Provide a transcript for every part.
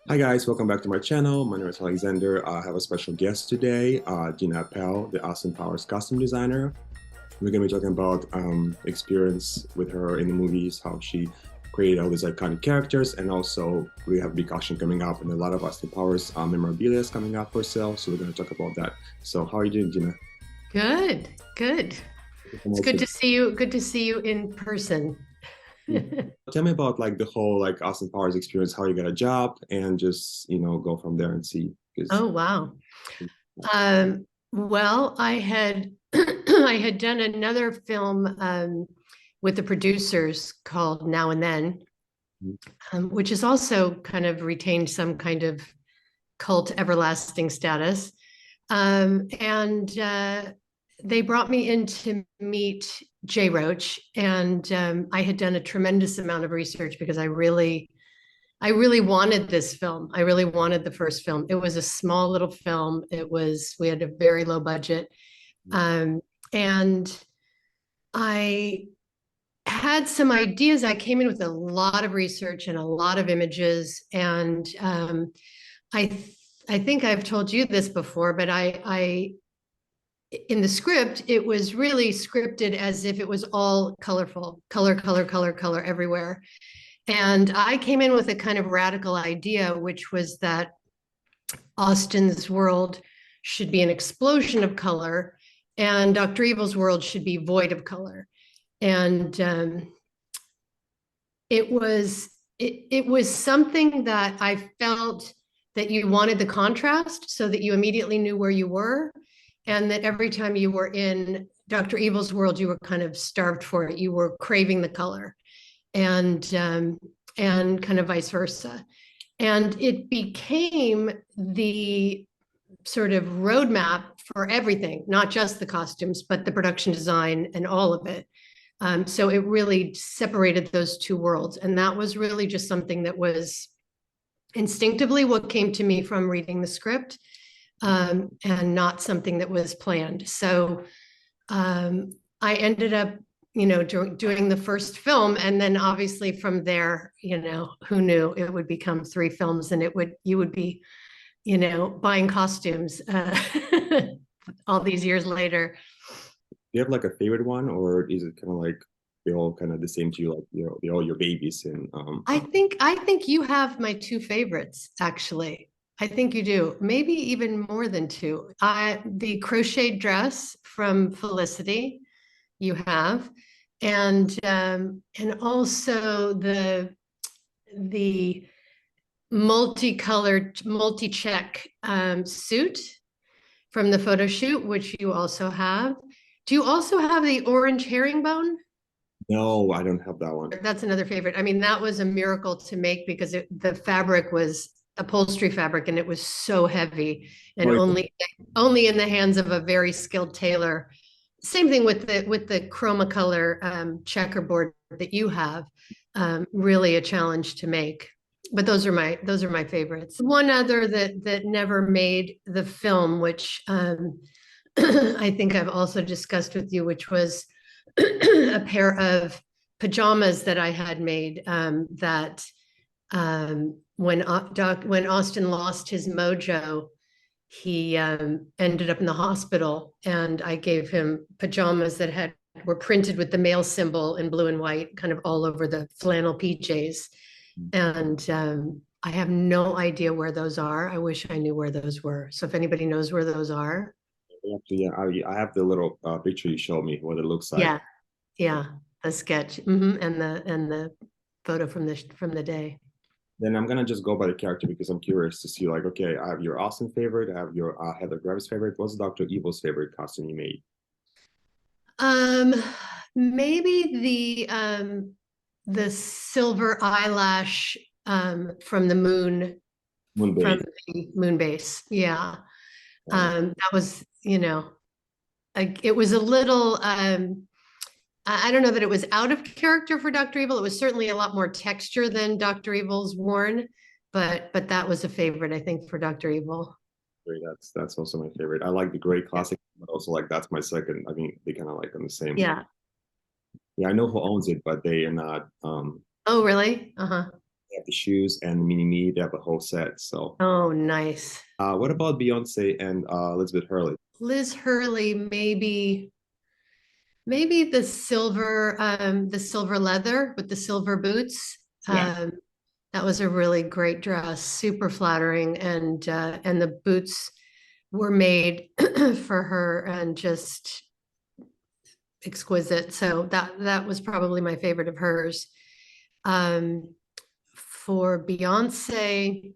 Hi guys, welcome back to my channel. My name is Alexander. I have a special guest today, Deena Appel, the Austin Powers costume designer. We're going to be talking about experience with her in the movies, how she created all these iconic characters, and also we have big auction coming up, and a lot of Austin Powers memorabilia is coming up for sale. So we're going to talk about that. So how are you doing, Deena? Good, good. It's good to see you. Good to see you in person. Tell me about like the whole like Austin Powers experience, how you got a job, and just go from there and see. Because Oh, wow. Well, I had I had done another film with the producers called Now and Then, which has also kind of retained some kind of cult everlasting status. And they brought me in to meet Jay Roach, and I had done a tremendous amount of research because I really wanted this film. I really wanted the first film. It was a small little film. We had a very low budget. Um, and I had some ideas. I came in with a lot of research and a lot of images. And I think I've told you this before, but in the script, it was really scripted as if it was all colorful, color, color, color, color everywhere. And I came in with a kind of radical idea, which was that Austin's world should be an explosion of color, and Dr. Evil's world should be void of color. And it was something that I felt that you wanted the contrast so that you immediately knew where you were, and that every time you were in Dr. Evil's world, you were kind of starved for it. You were craving the color, and kind of vice versa. And it became the sort of roadmap for everything, not just the costumes, but the production design and all of it. So it really separated those two worlds. And that was really just something that was instinctively what came to me from reading the script, and not something that was planned. So I ended up doing the first film, and then obviously from there, who knew it would become three films, and you would be buying costumes all these years later. you have like a favorite one, or is it kind of like they all kind of the same to you, like they're all your babies? And I think you have my two favorites, actually. I think you do, maybe even more than two. The crocheted dress from Felicity, you have, and also the multicolored multi-check suit from the photo shoot, which you also have. Do you also have the orange herringbone? no, I don't have that one. That's another favorite. I mean, that was a miracle to make because the fabric was upholstery fabric, and it was so heavy, and Oh, only in the hands of a very skilled tailor. Same thing with the chroma color checkerboard that you have. Really a challenge to make. But those are my favorites. One other that never made the film, which I think I've also discussed with you, which was a pair of pajamas that I had made, that when Austin lost his mojo, he ended up in the hospital, and I gave him pajamas that were printed with the male symbol in blue and white, kind of all over the flannel PJs. And I have no idea where those are. I wish I knew where those were. So if anybody knows where those are. actually, yeah, I have the little picture you showed me, what it looks like. Yeah, yeah, the sketch, and the photo from the day. Then I'm gonna just go by the character because I'm curious to see, like, okay, I have your Austin favorite, I have your Heather Graves favorite. What's Dr. Evil's favorite costume you made? Um, Maybe the silver eyelash from the moon, from Moonbase. the moon base. Yeah. That was, it was a little I don't know that it was out of character for Dr. Evil. It was certainly a lot more texture than Dr. Evil's worn, but that was a favorite, I think, for Dr. Evil. Great, that's also my favorite. I like the gray classic, but also like that's my second. I mean, they kind of like on the same. Yeah. Yeah, I know who owns it, but they are not. Oh, really? Uh-huh. have the shoes, and Mini Me, they have a whole set. So, Oh, nice. what about Beyonce and Elizabeth Hurley? Liz Hurley, maybe the silver leather with the silver boots. Yeah. That was a really great dress, super flattering, and the boots were made for her and just exquisite. So that was probably my favorite of hers. Um, for Beyonce,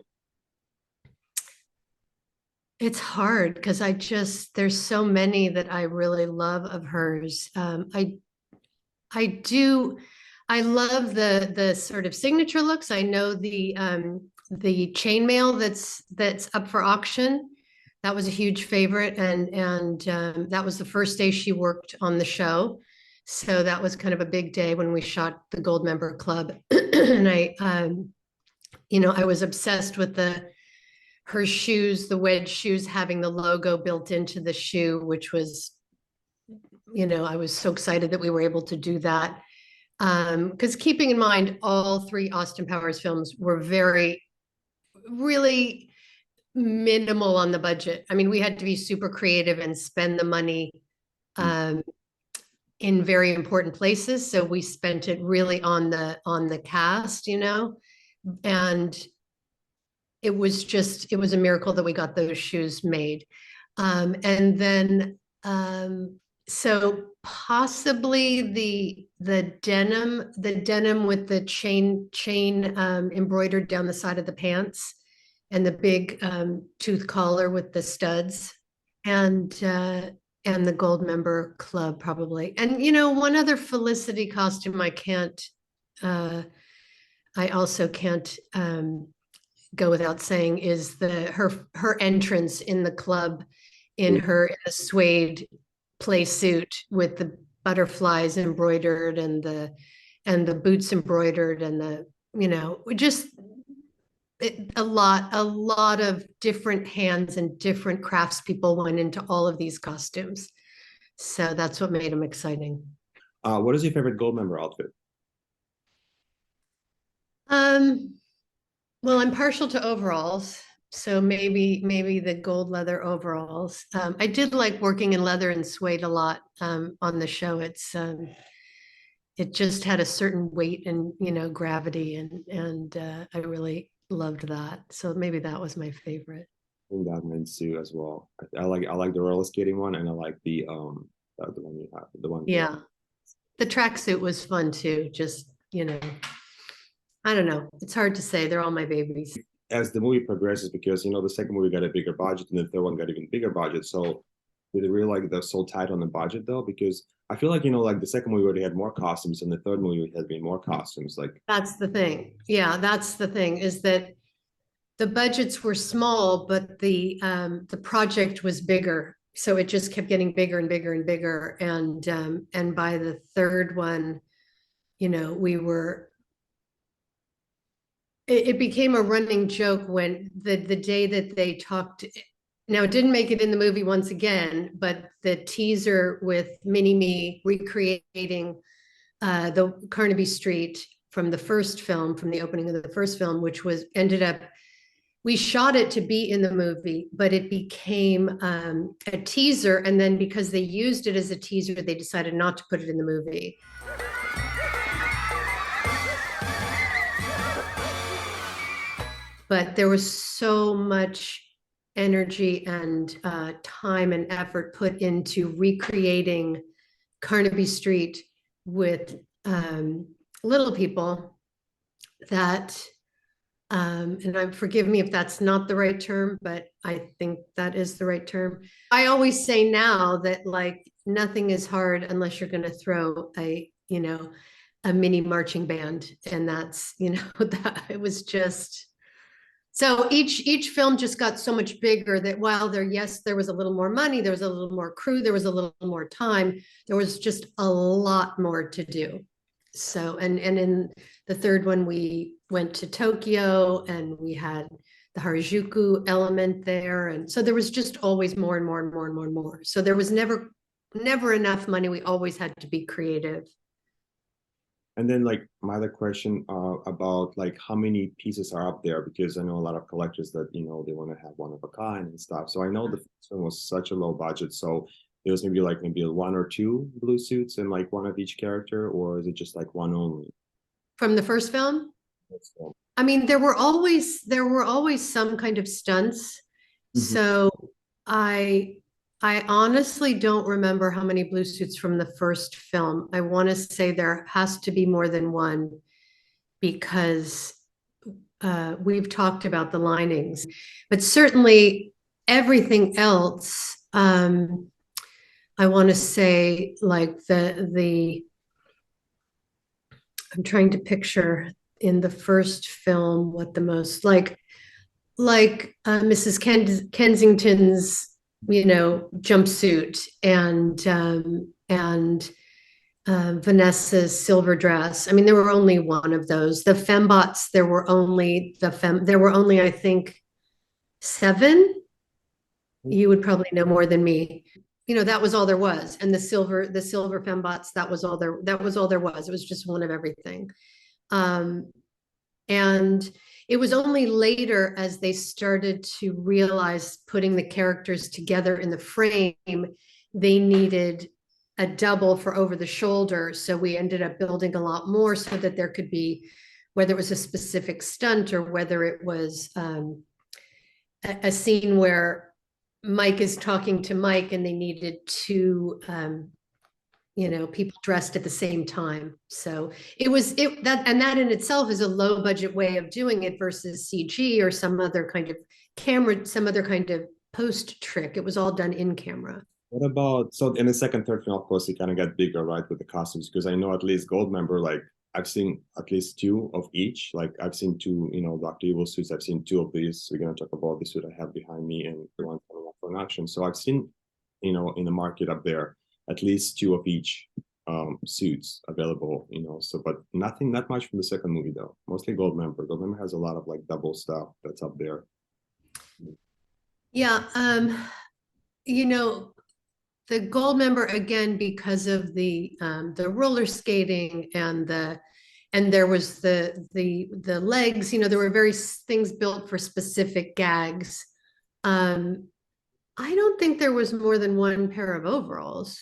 it's hard because there's so many that I really love of hers. I do I love the sort of signature looks. I know the chainmail that's up for auction. That was a huge favorite, and that was the first day she worked on the show. So that was kind of a big day when we shot the Gold Member Club, and I was obsessed with the her shoes, the wedge shoes having the logo built into the shoe, which was, I was so excited that we were able to do that. Because keeping in mind, all three Austin Powers films were really minimal on the budget. I mean, we had to be super creative and spend the money in very important places. So we spent it really on the cast, and it was a miracle that we got those shoes made. And then so possibly the denim with the chain embroidered down the side of the pants, and the big tooth collar with the studs, and the Gold Member Club probably. And one other Felicity costume I also can't go without saying is her entrance in the club in a suede play suit with the butterflies embroidered and the boots embroidered, and just a lot of different hands and different craftspeople went into all of these costumes. So that's what made them exciting. What is your favorite Gold Member outfit? Well, I'm partial to overalls, so maybe the gold leather overalls. I did like working in leather and suede a lot on the show. It just had a certain weight and gravity, and I really loved that. So maybe that was my favorite. I think that means too as well. I like the roller skating one, and I like the one you have, the one. Yeah, the tracksuit was fun too. Just I don't know. It's hard to say. They're all my babies. As the movie progresses, because the second movie got a bigger budget and the third one got even bigger budget. So did it really like they're so tight on the budget though? Because I feel like like the second movie already had more costumes, and the third movie had been more costumes. Like That's the thing. Yeah, that's the thing, is that the budgets were small, but the project was bigger. So it just kept getting bigger and bigger and bigger. And by the third one, we were it became a running joke when the day that they talked. Now, it didn't make it in the movie once again, but the teaser with Mini Me recreating the Carnaby Street from the first film, from the opening of the first film, which we shot it to be in the movie, but it became a teaser. And then because they used it as a teaser, they decided not to put it in the movie. But there was so much energy and time and effort put into recreating Carnaby Street with little people that, and forgive me if that's not the right term, but I think that is the right term. I always say now that like nothing is hard unless you're going to throw a mini marching band, and that's that it was just. So each film just got so much bigger that while there was a little more money, there was a little more crew, there was a little more time, there was just a lot more to do. So, and in the third one, we went to Tokyo and we had the Harajuku element there. And so there was just always more and more and more and more and more. So there was never enough money. We always had to be creative. And then like my other question about like how many pieces are up there because I know a lot of collectors that they want to have one of a kind and stuff. So I know the first one was such a low budget, so there was maybe one or two blue suits and like one of each character, or is it just like one only? From the first film? So, I mean, there were always some kind of stunts. mhm. So I I honestly don't remember how many blue suits from the first film. I want to say there has to be more than one because we've talked about the linings, but certainly everything else. I want to say like the I'm trying to picture in the first film what the most Mrs. Kensington's jumpsuit and Vanessa's silver dress. I mean, there were only one of those. The fembots, there were only I think seven. You would probably know more than me. That was all there was. And the silver fembots, that was all there was. It was just one of everything. Um, and it was only later as they started to realize putting the characters together in the frame, they needed a double for over the shoulder. So we ended up building a lot more so that there could be, whether it was a specific stunt or whether it was a scene where Mike is talking to Mike and they needed two people dressed at the same time. So that in itself is a low budget way of doing it versus CG or some other kind of post trick. It was all done in camera. What about so in the second, third film, of course, it kind of got bigger, right, with the costumes because I know at least Goldmember, like I've seen at least two of each. Like I've seen two, Dr. Evil suits. I've seen two of these. We're gonna talk about the suit I have behind me and the one coming up for an action. So I've seen, in the market up there, at least two of each suits available, So but nothing, not much from the second movie though. Mostly Goldmember. Goldmember has a lot of like double stuff that's up there. Yeah. You know, the Goldmember again because of the roller skating and there was the legs. There were various things built for specific gags. Um, I don't think there was more than one pair of overalls.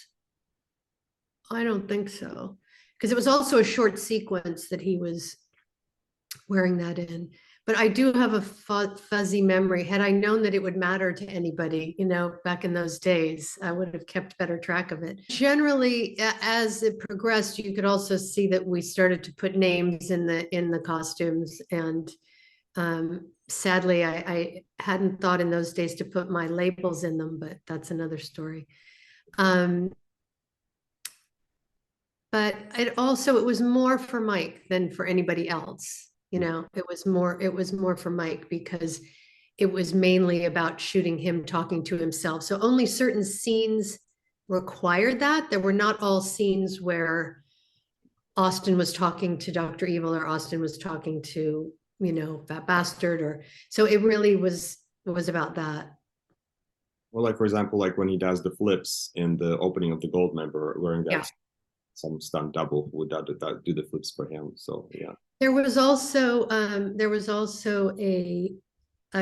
I don't think so, because it was also a short sequence that he was wearing that in. But I do have a fuzzy memory. Had I known that it would matter to anybody, back in those days, I would have kept better track of it. Generally, as it progressed, you could also see that we started to put names in the costumes. And sadly, I hadn't thought in those days to put my labels in them, but that's another story. But it was more for Mike than for anybody else. It was more for Mike because it was mainly about shooting him talking to himself. So only certain scenes required that. There were not all scenes where Austin was talking to Dr. Evil or Austin was talking to, Fat Bastard, or so it really was about that. Well, like for example, like when he does the flips in the opening of the Goldmember, wearing Yeah. that some stunt double who would do the flips for him. So yeah. There was also a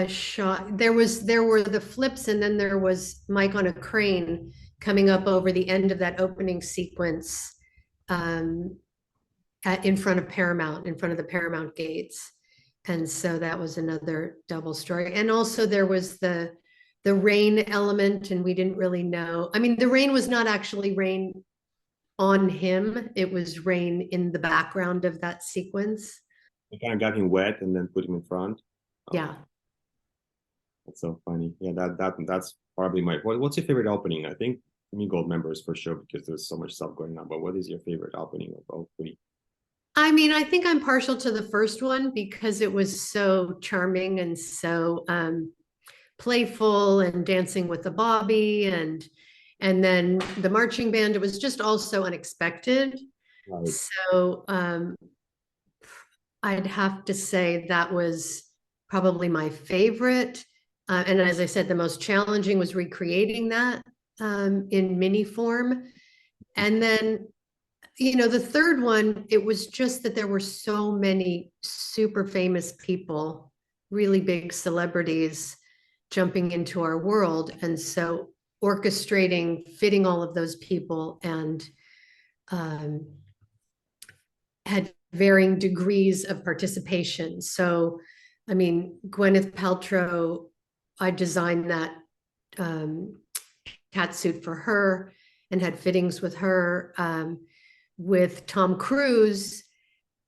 shot. There were the flips, and then there was Mike on a crane coming up over the end of that opening sequence, in front of Paramount, in front of the Paramount gates. And so that was another double story. And also there was the rain element, and we didn't really know. I mean, the rain was not actually rain on him. It was rain in the background of that sequence. They kind of got him wet and then put him in front. Yeah. That's so funny. Yeah, that's probably what's your favorite opening? I think me Goldmember is for sure because there's so much stuff going on. But what is your favorite opening of all three? I mean, I think I'm partial to the first one because it was so charming and so playful and dancing with the Bobby and then the marching band. It was just all so unexpected. Right. So I'd have to say that was probably my favorite. And as I said, the most challenging was recreating that in mini form. And then, the third one, it was just that there were so many super famous people, really big celebrities jumping into our world. And so orchestrating, fitting all of those people and um, had varying degrees of participation. So, I mean, Gwyneth Paltrow, I designed that cat suit for her and had fittings with her. With Tom Cruise,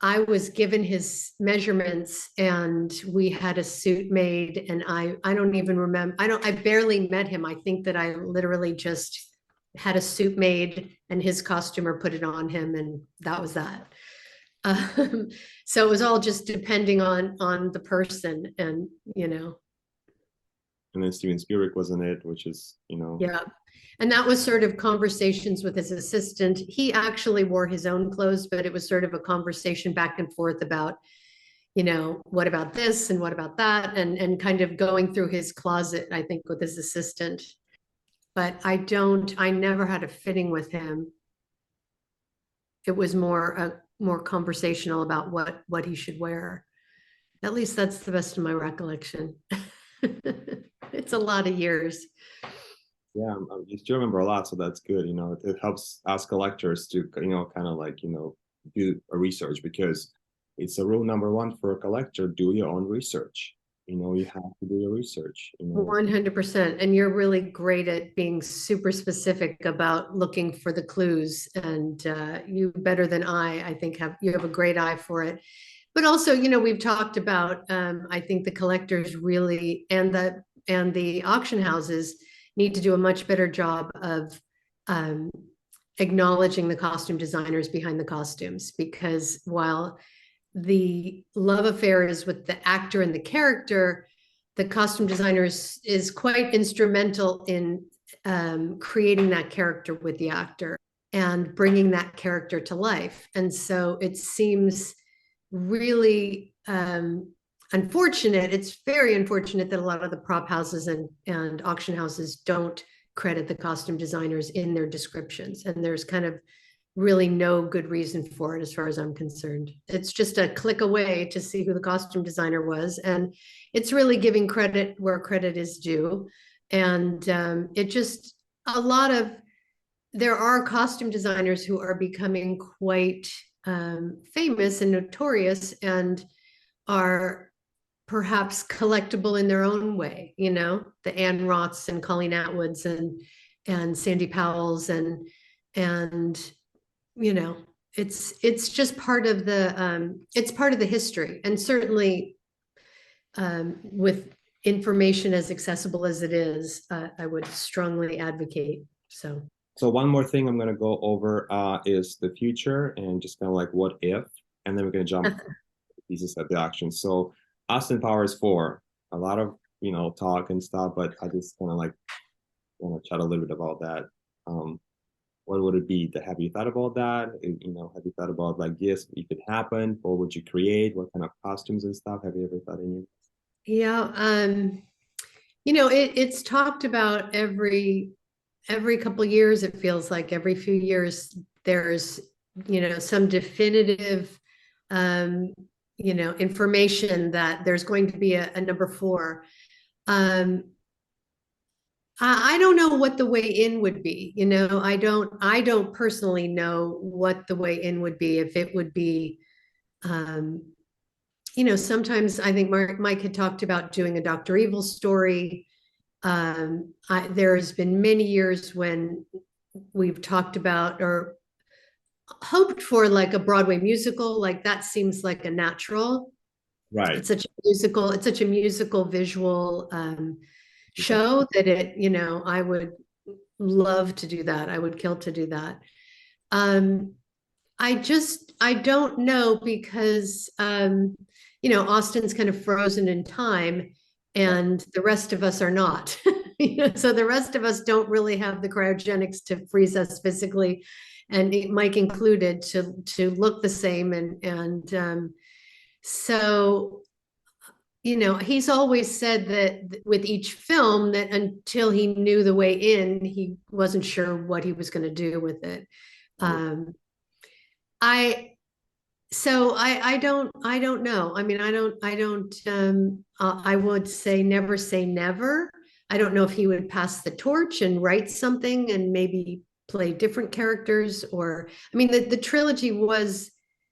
I was given his measurements and we had a suit made, and I don't even remember. I barely met him. I think that I literally just had a suit made and his costumer put it on him, and that was that. So it was all just depending on the person, and And then Steven Spielberg was in it, which is, yeah. And that was sort of conversations with his assistant. He actually wore his own clothes, but it was sort of a conversation back and forth about, what about this and what about that, and kind of going through his closet, I think, with his assistant. But I never had a fitting with him. It was more conversational about what he should wear. At least that's the best of my recollection. It's a lot of years. Yeah, you still remember a lot, so that's good. It helps us collectors to, kind of like, do a research, because it's a rule number one for a collector: do your own research. You have to do your research. 100%. And you're really great at being super specific about looking for the clues. And you better than I think you have a great eye for it. But also, we've talked about, I think the collectors really, and the auction houses need to do a much better job of acknowledging the costume designers behind the costumes, because while the love affair is with the actor and the character, the costume designer is quite instrumental in creating that character with the actor and bringing that character to life. And so it seems really unfortunate. It's very unfortunate that a lot of the prop houses and auction houses don't credit the costume designers in their descriptions. And there's kind of really no good reason for it, as far as I'm concerned. It's just a click away to see who the costume designer was. And it's really giving credit where credit is due. And there are costume designers who are becoming quite famous and notorious and are perhaps collectible in their own way, the Ann Roths and Colleen Atwoods and Sandy Powell's and it's just part of the history. And certainly with information as accessible as it is, I would strongly advocate. So one more thing I'm going to go over is the future, and just kind of like what if, and then we're going to jump pieces at the auction. So Austin Powers 4, a lot of talk and stuff, but I just kind of like want to chat a little bit about that. What would it be? Have you thought about that? Have you thought about like this, if it happened, what would you create? What kind of costumes and stuff have you ever thought in you? Yeah, it's talked about every couple of years. It feels like every few years there's some definitive information that there's going to be a number 4. I don't know what the way in would be. I don't personally know what the way in would be. If it would be, sometimes I think Mike had talked about doing a Dr. Evil story. There's been many years when we've talked about or hoped for like a Broadway musical. Like that seems like a natural. Right. It's such a musical visual show that I would love to do that. I would kill to do that. I don't know, because Austin's kind of frozen in time and the rest of us are not. So the rest of us don't really have the cryogenics to freeze us physically, and Mike included, to look the same. And so he's always said that with each film, that until he knew the way in, he wasn't sure what he was going to do with it. I I don't know. I mean, I would say never. I don't know if he would pass the torch and write something and maybe play different characters, or I mean the trilogy was,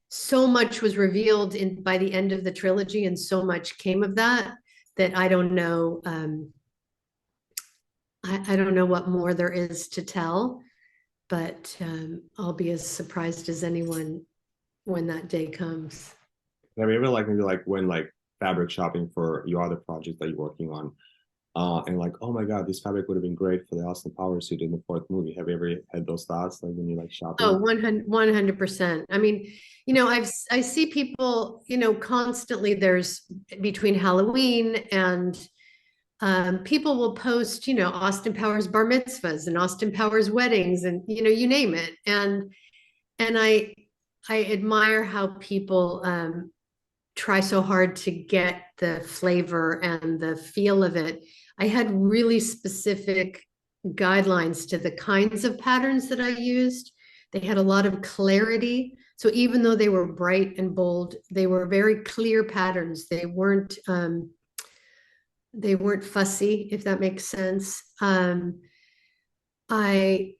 so much was revealed in by the end of the trilogy, and so much came of that, that I don't know. I don't know what more there is to tell, but I'll be as surprised as anyone when that day comes. Have you ever like maybe like when like fabric shopping for your other projects that you're working on, and like, oh my God, this fabric would have been great for the Austin Power suit in the fourth movie. Have you ever had those thoughts like when you like Oh, shopping? 100%. I mean, I see people, constantly there's between Halloween and people will post, Austin Powers bar mitzvahs and Austin Powers weddings and, you name it. And I admire how people try so hard to get the flavor and the feel of it. I had really specific guidelines to the kinds of patterns that I used. They had a lot of clarity. So even though they were bright and bold, they were very clear patterns. They weren't fussy, if that makes sense. I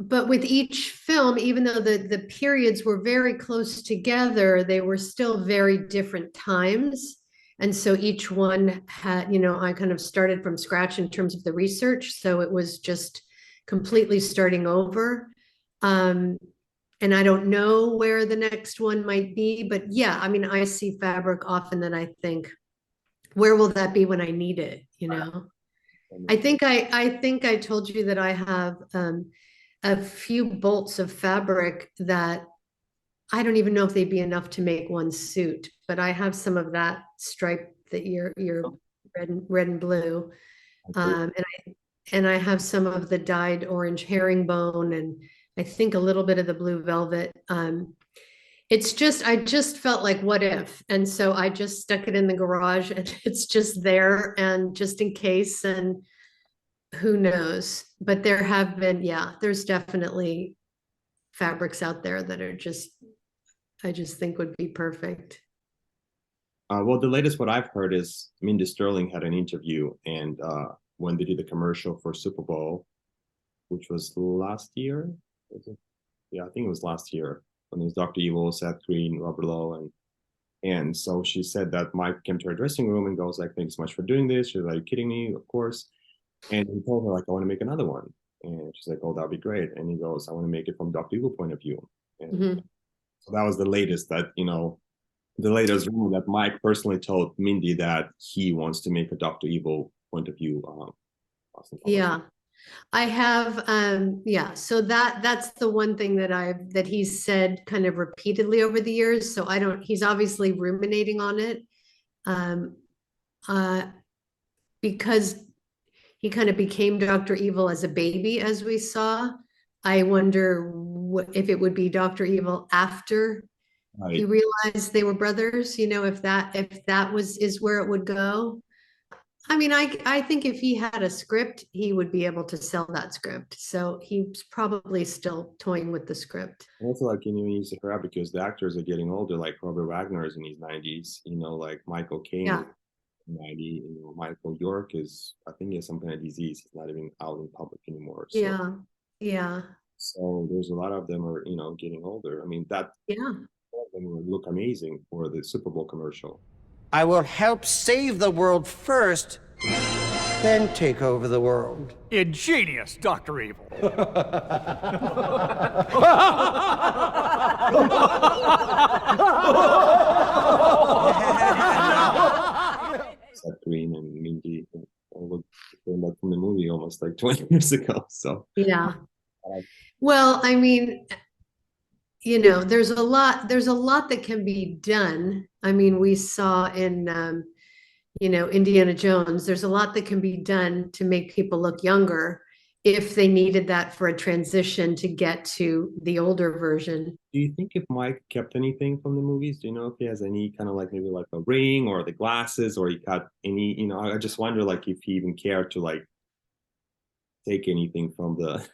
but with each film, even though the periods were very close together, they were still very different times. And so each one had, I kind of started from scratch in terms of the research. So it was just completely starting over. Um, and I don't know where the next one might be, but yeah, I mean, I see fabric often that I think, where will that be when I need it? I think I told you that I have a few bolts of fabric that I don't even know if they'd be enough to make one suit, but I have some of that stripe that you're red and blue. And I have some of the dyed orange herringbone, and I think a little bit of the blue velvet. I just felt like, what if? And so I just stuck it in the garage and it's just there, and just in case, and who knows? But there have been, yeah, there's definitely fabrics out there that are just, I just think would be perfect. Well, the latest what I've heard is Mindy Sterling had an interview, and when they did the commercial for Super Bowl, which was last year, was it? Yeah, I think it was last year when it was Dr. Evil, Seth Green, Robert Lowe, and so she said that Mike came to her dressing room and goes like, "Thanks so much for doing this." She's like, "Are you kidding me?" Of course. And he told her like, "I want to make another one," and she's like, "Oh, that'd be great." And he goes, "I want to make it from Dr. Evil point of view." And Mhm. so that was the latest that the latest rumor that Mike personally told Mindy that he wants to make a Doctor Evil point of view Austin Powers. Yeah, I have, yeah, so that's the one thing that he's said kind of repeatedly over the years. So he's obviously ruminating on it. Um, uh, because he kind of became Dr. Evil as a baby, as we saw. I wonder if it would be Dr. Evil after he Right. realized they were brothers, if that was is where it would go. I mean, I think if he had a script, he would be able to sell that script. So he's probably still toying with the script. And also like when you say her because the actors are getting older, like Robert Wagner is in his 90s, like Michael Caine Yeah. is 90, Michael York is, I think he has some kind of disease. He's not even out in public anymore. So Yeah. Yeah. there's a lot of them are, getting older. I mean, that Yeah. all of them would look amazing for the Super Bowl commercial. I will help save the world first, then take over the world. Ingenious, Dr. Evil. Seth Green and Mindy all look like from the movie almost like 20 years ago. So Yeah. uh, Well, I mean, there's a lot that can be done. I mean, we saw in Indiana Jones, there's a lot that can be done to make people look younger if they needed that for a transition to get to the older version. do you think if Mike kept anything from the movies? Do you know if he has any kind of like maybe like a ring or the glasses or he got any, I just wonder like if he even cared to like take anything from the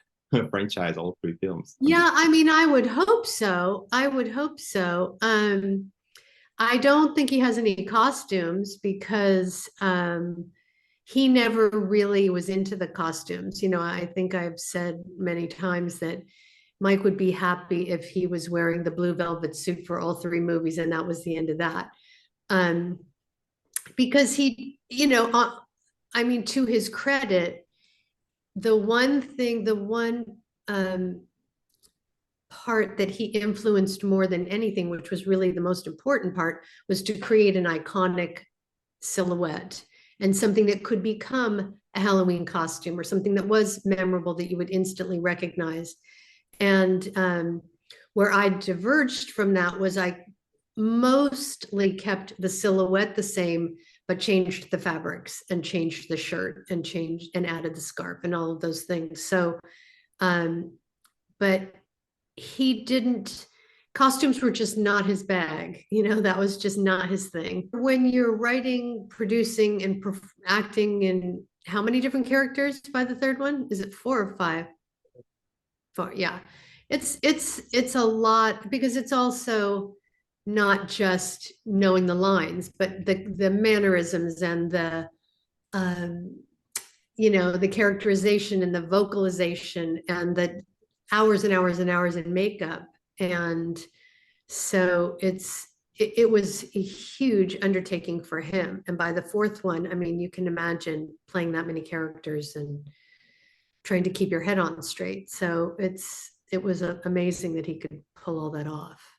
franchise, all 3 films. Yeah, I mean, I would hope so. I would hope so. I don't think he has any costumes because he never really was into the costumes. You know, I think I've said many times that Mike would be happy if he was wearing the blue velvet suit for all 3 movies, and that was the end of that. Um, because he, I mean, to his credit, the one um, part that he influenced more than anything, which was really the most important part, was to create an iconic silhouette and something that could become a Halloween costume or something that was memorable that you would instantly recognize. And where I diverged from that was I mostly kept the silhouette the same, but changed the fabrics and changed the shirt and changed and added the scarf and all of those things. So, but he didn't, costumes were just not his bag. That was just not his thing. When you're writing, producing, and acting in how many different characters by the third one? Is it 4 or 5? 4, yeah. It's a lot because it's also not just knowing the lines, but the mannerisms and the characterization and the vocalization and the hours and hours and hours in makeup. And so it was a huge undertaking for him. And by the fourth one, I mean, you can imagine playing that many characters and trying to keep your head on straight. So it was amazing that he could pull all that off.